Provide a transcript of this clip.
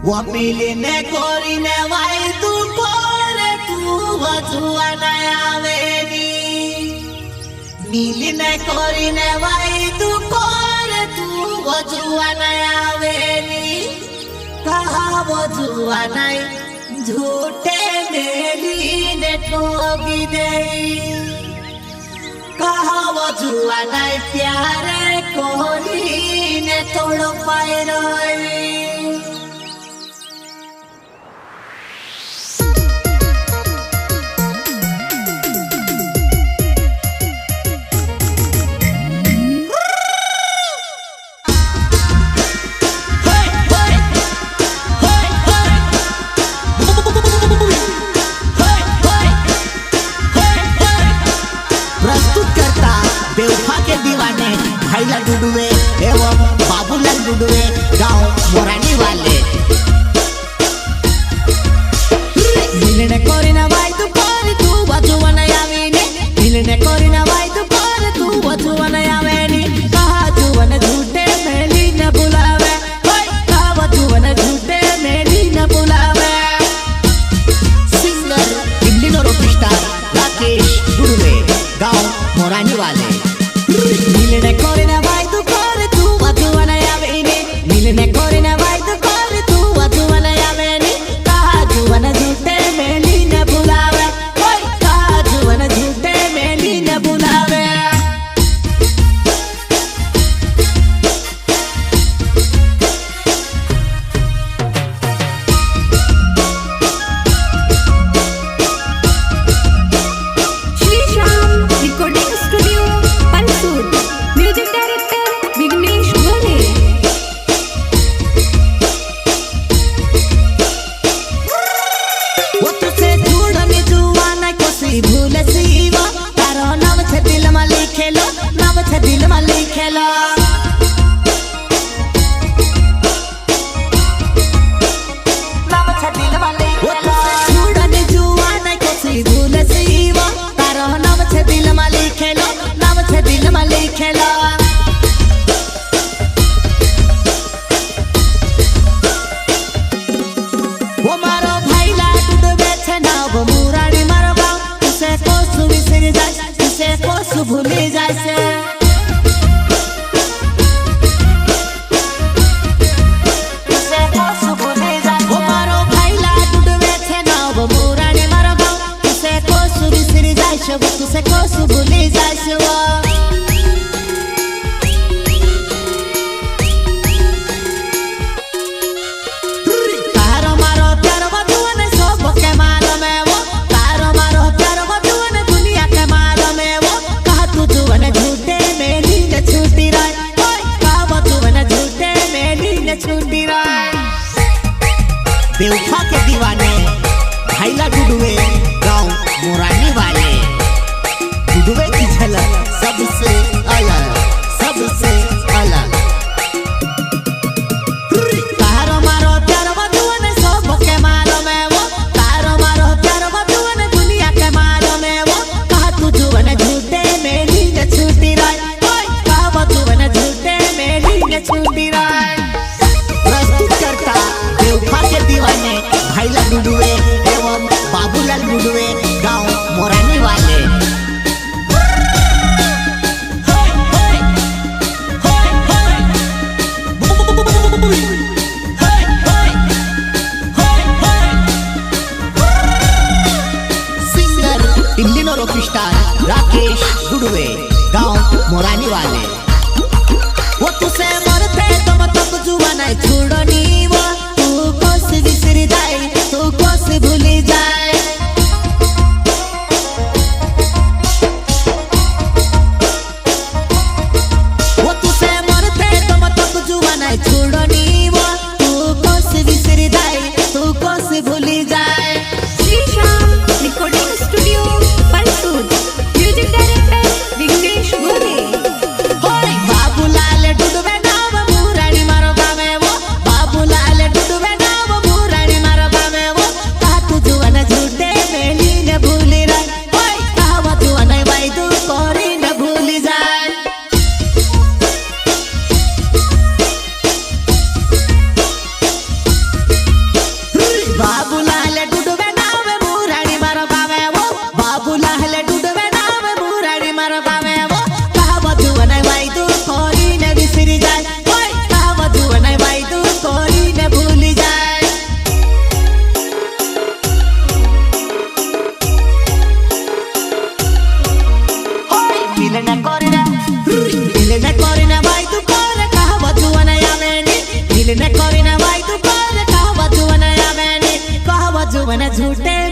मिलने कोरीने वाई तू कोरे तू वजुआ नया वेनी मिलने कोरीने वाई तू कोरे तू वजुआ नया वेनी कहा वजुआ नहीं झूठे मेली ने ठोगी दे कहा वजुआ नहीं प्यारे कोरी ने तोड़ पाए रोई भाईला डुडुए एवं बाबूलाल डुडुए गांव मोरानी वाले मिलने कोरीना भाई तू कोरी तू वजुआ नया वेनी मिलने कोरीना भाई तू कोरी तू वजुआ नया वेनी कहा जुवन झूठे मेली न बुलावे कहा जुवन झूठे मेली न बुलावे सिंगर दिल्ली नो रॉकस्टार राकेश डुडुए गांव मोरानी वाले मिलने कोरीना भाई तू कोरी तू वजुआ नया वेनी मिलने कोरीना भाई तू कोरी तू वजुआ नया वेनी कहा जुवन झूठे मेली न बुलावे कहा जुवन झूठे मेली न बुलावे भूले जाए तुसे कोसु भूले जाए तारो मारो प्यारो बधुआ ने सब के माल में वो तारो मारो प्यारो बधुआ ने दुनिया के माल में वो कहा तू जुवन झूठे मेली न छूटी राय कहा बधुआ झूठे मेली न छूटी राय बेवफा के दीवाने भाईला डुडुए गांव मोरानी वाले डुडुए की झलक सबसे अलग सबसे अलग तारो मारो प्यारो बधुआ ने सब के माल में वो तारो मारो प्यारो बधुआ ने दुनिया के माल में वो कहा तू जुवन झूठे मेली न छूटी राय कहा बधुआ झूठे मेली न छूटी राय प्रस्तुत करता बेवफा के दीवाने भाईला डुडुए एवं बाबूलाल डुडुए गांव मोरानी वाले सिंगर दिल्ली नो रॉकस्टार राकेश डुडुए गांव मोरानी वाले वो तुसे मरते तो मतलब जुआ नहीं छोड़नी वो तू कोस विसरी जाए तू कोस भूली जाए वो तुसे मरते तो मतलब जुआ नहीं छोड़नी वो तू कोस विसरी जाए तू कोस भूली जाए रिकॉर्डिंग स्टूडियो परसूद म्यूजिक डायरेक्टर विघ्नेश गोरे बाबूलाल डुडुए नाव मुरानी मारो गावे वो बाबूलाल डुडुए नाव मुरानी मारो गावे वो कहा तू जुवन झूठे मेली न भूली राय कहा जुवन भाई तू कोरी न भूली जाए दिल ने कोरी ने वाई तू कर कहवा जुवन आवे ने कहवा जुवन झूठे